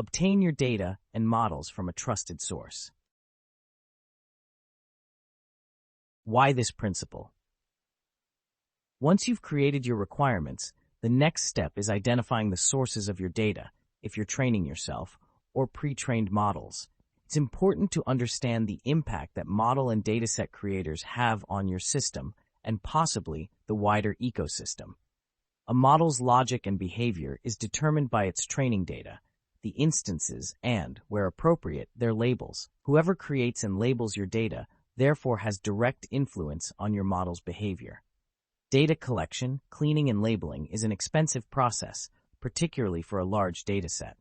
Obtain your data and models from a trusted source. Why this principle? Once you've created your requirements, the next step is identifying the sources of your data, if you're training yourself, or pre-trained models. It's important to understand the impact that model and dataset creators have on your system and possibly the wider ecosystem. A model's logic and behavior is determined by its training data, the instances, and, where appropriate, their labels. Whoever creates and labels your data therefore has direct influence on your model's behavior. Data collection, cleaning, and labeling is an expensive process, particularly for a large dataset.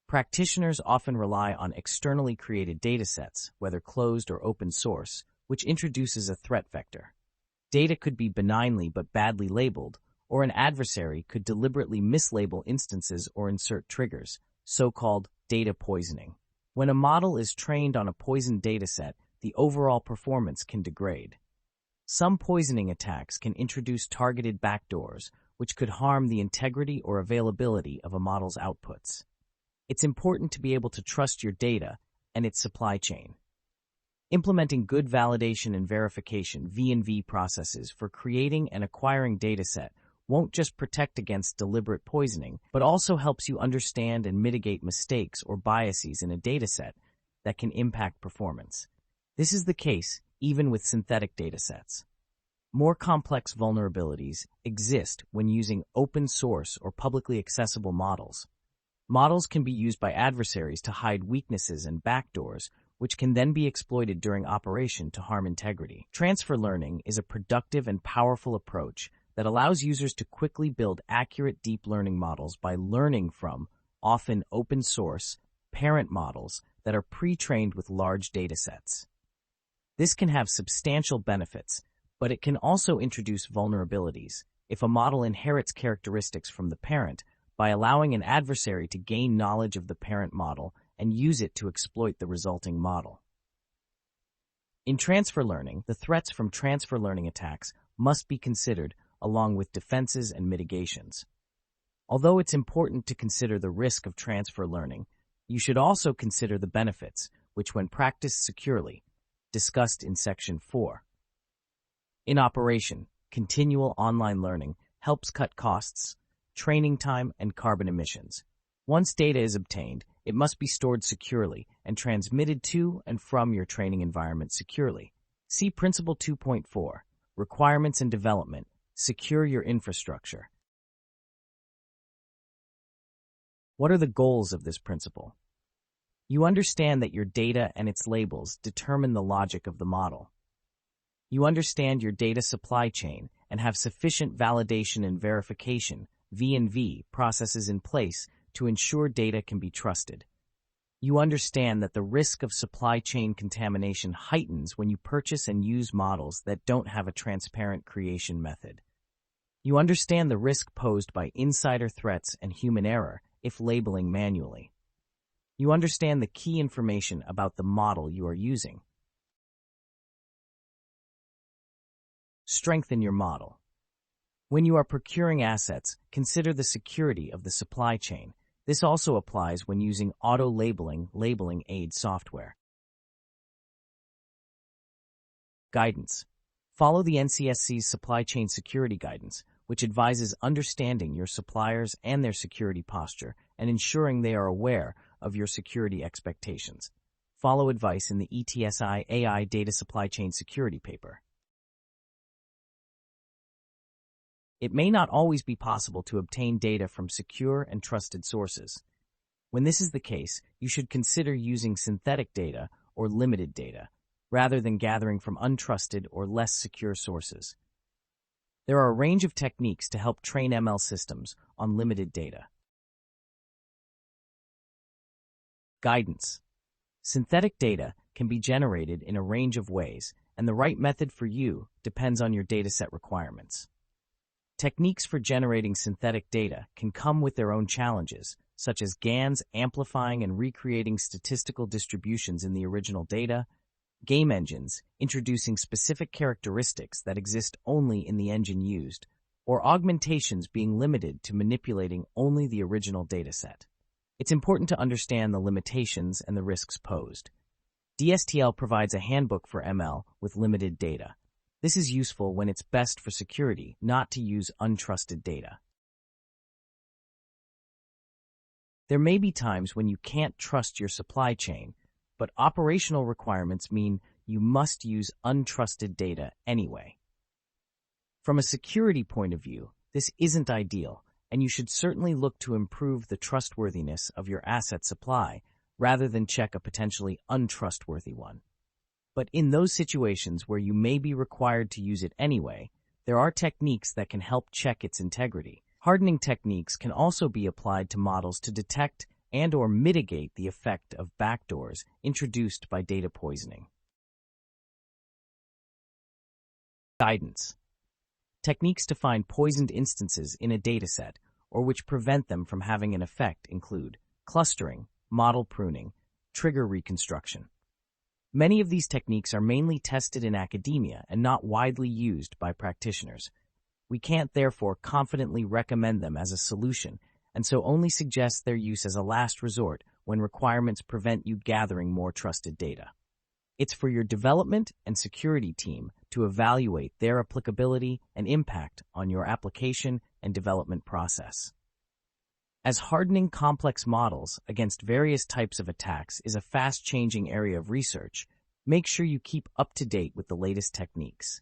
Practitioners often rely on externally created datasets, whether closed or open source, which introduces a threat vector. Data could be benignly but badly labeled, or an adversary could deliberately mislabel instances or insert triggers, so-called data poisoning. When a model is trained on a poisoned dataset, the overall performance can degrade. Some poisoning attacks can introduce targeted backdoors, which could harm the integrity or availability of a model's outputs. It's important to be able to trust your data and its supply chain. Implementing good validation and verification (V&V) processes for creating and acquiring dataset won't just protect against deliberate poisoning, but also helps you understand and mitigate mistakes or biases in a dataset that can impact performance. This is the case even with synthetic datasets. More complex vulnerabilities exist when using open source or publicly accessible models. Models can be used by adversaries to hide weaknesses and backdoors, which can then be exploited during operation to harm integrity. Transfer learning is a productive and powerful approach that allows users to quickly build accurate deep learning models by learning from, often open source, parent models that are pre-trained with large datasets. This can have substantial benefits, but it can also introduce vulnerabilities if a model inherits characteristics from the parent by allowing an adversary to gain knowledge of the parent model and use it to exploit the resulting model. In transfer learning, the threats from transfer learning attacks must be considered along with defenses and mitigations. Although it's important to consider the risk of transfer learning, you should also consider the benefits, which when practiced securely, discussed in Section 4. In operation, continual online learning helps cut costs, training time, and carbon emissions. Once data is obtained, it must be stored securely and transmitted to and from your training environment securely. See Principle 2.4, Requirements and Development. Secure your infrastructure. What are the goals of this principle? You understand that your data and its labels determine the logic of the model. You understand your data supply chain and have sufficient validation and verification (V&V) processes in place to ensure data can be trusted. You understand that the risk of supply chain contamination heightens when you purchase and use models that don't have a transparent creation method. You understand the risk posed by insider threats and human error if labeling manually. You understand the key information about the model you are using. Strengthen your model. When you are procuring assets, consider the security of the supply chain. This also applies when using auto-labeling labeling aid software. Guidance. Follow the NCSC's Supply Chain Security Guidance, which advises understanding your suppliers and their security posture and ensuring they are aware of your security expectations. Follow advice in the ETSI AI Data Supply Chain Security paper. It may not always be possible to obtain data from secure and trusted sources. When this is the case, you should consider using synthetic data or limited data, rather than gathering from untrusted or less secure sources. There are a range of techniques to help train ML systems on limited data. Guidance. Synthetic data can be generated in a range of ways, and the right method for you depends on your dataset requirements. Techniques for generating synthetic data can come with their own challenges, such as GANs amplifying and recreating statistical distributions in the original data, game engines introducing specific characteristics that exist only in the engine used, or augmentations being limited to manipulating only the original dataset. It's important to understand the limitations and the risks posed. DSTL provides a handbook for ML with limited data. This is useful when it's best for security, not to use untrusted data. There may be times when you can't trust your supply chain, but operational requirements mean you must use untrusted data anyway. From a security point of view, this isn't ideal, and you should certainly look to improve the trustworthiness of your asset supply rather than check a potentially untrustworthy one. But in those situations where you may be required to use it anyway, there are techniques that can help check its integrity. Hardening techniques can also be applied to models to detect and/or mitigate the effect of backdoors introduced by data poisoning. Guidance. Techniques to find poisoned instances in a dataset or which prevent them from having an effect include clustering, model pruning, trigger reconstruction. Many of these techniques are mainly tested in academia and not widely used by practitioners. We can't therefore confidently recommend them as a solution, and so only suggest their use as a last resort when requirements prevent you gathering more trusted data. It's for your development and security team to evaluate their applicability and impact on your application and development process. As hardening complex models against various types of attacks is a fast-changing area of research, make sure you keep up to date with the latest techniques.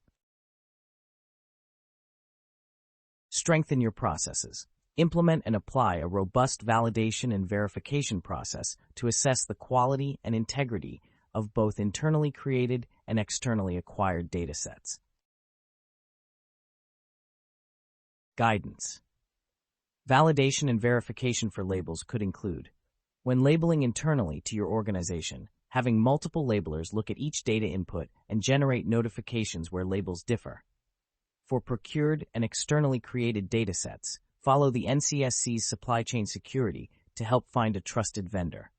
Strengthen your processes. Implement and apply a robust validation and verification process to assess the quality and integrity of both internally created and externally acquired datasets. Guidance. Validation and verification for labels could include, when labeling internally to your organization, having multiple labelers look at each data input and generate notifications where labels differ. For procured and externally created datasets, follow the NCSC's supply chain security to help find a trusted vendor.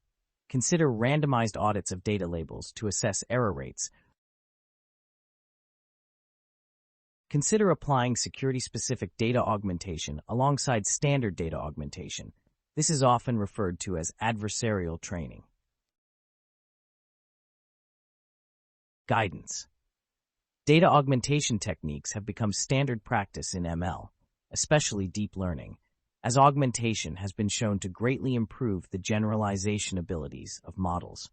Consider randomized audits of data labels to assess error rates. Consider applying security-specific data augmentation alongside standard data augmentation. This is often referred to as adversarial training. Guidance. Data augmentation techniques have become standard practice in ML, especially deep learning, as augmentation has been shown to greatly improve the generalization abilities of models.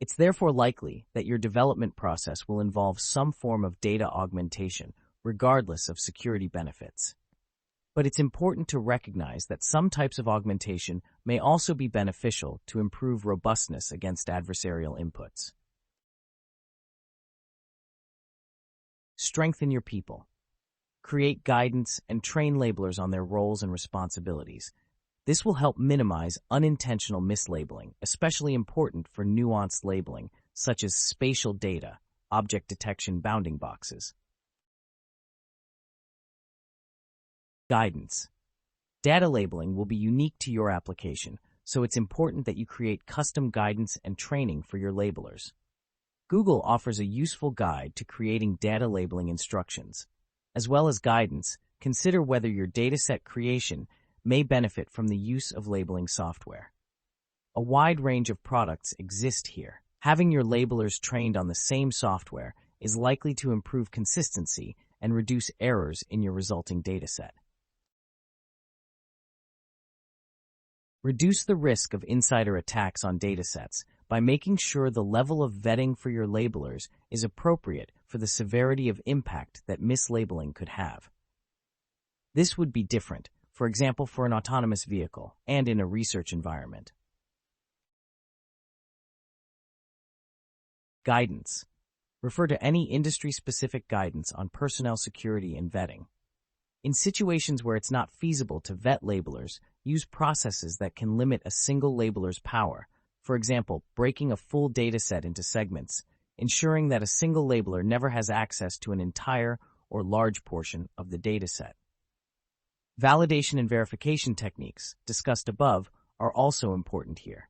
It's therefore likely that your development process will involve some form of data augmentation, regardless of security benefits. But it's important to recognize that some types of augmentation may also be beneficial to improve robustness against adversarial inputs. Strengthen your people. Create guidance and train labelers on their roles and responsibilities. This will help minimize unintentional mislabeling, especially important for nuanced labeling, such as spatial data, object detection bounding boxes. Guidance. Data labeling will be unique to your application, so it's important that you create custom guidance and training for your labelers. Google offers a useful guide to creating data labeling instructions. As well as guidance, consider whether your dataset creation may benefit from the use of labeling software. A wide range of products exist here. Having your labelers trained on the same software is likely to improve consistency and reduce errors in your resulting dataset. Reduce the risk of insider attacks on datasets by making sure the level of vetting for your labelers is appropriate for the severity of impact that mislabeling could have. This would be different, for example, for an autonomous vehicle and in a research environment. Guidance. Refer to any industry-specific guidance on personnel security and vetting. In situations where it's not feasible to vet labelers, use processes that can limit a single labeler's power. For example, breaking a full dataset into segments, ensuring that a single labeler never has access to an entire or large portion of the dataset. Validation and verification techniques, discussed above, are also important here.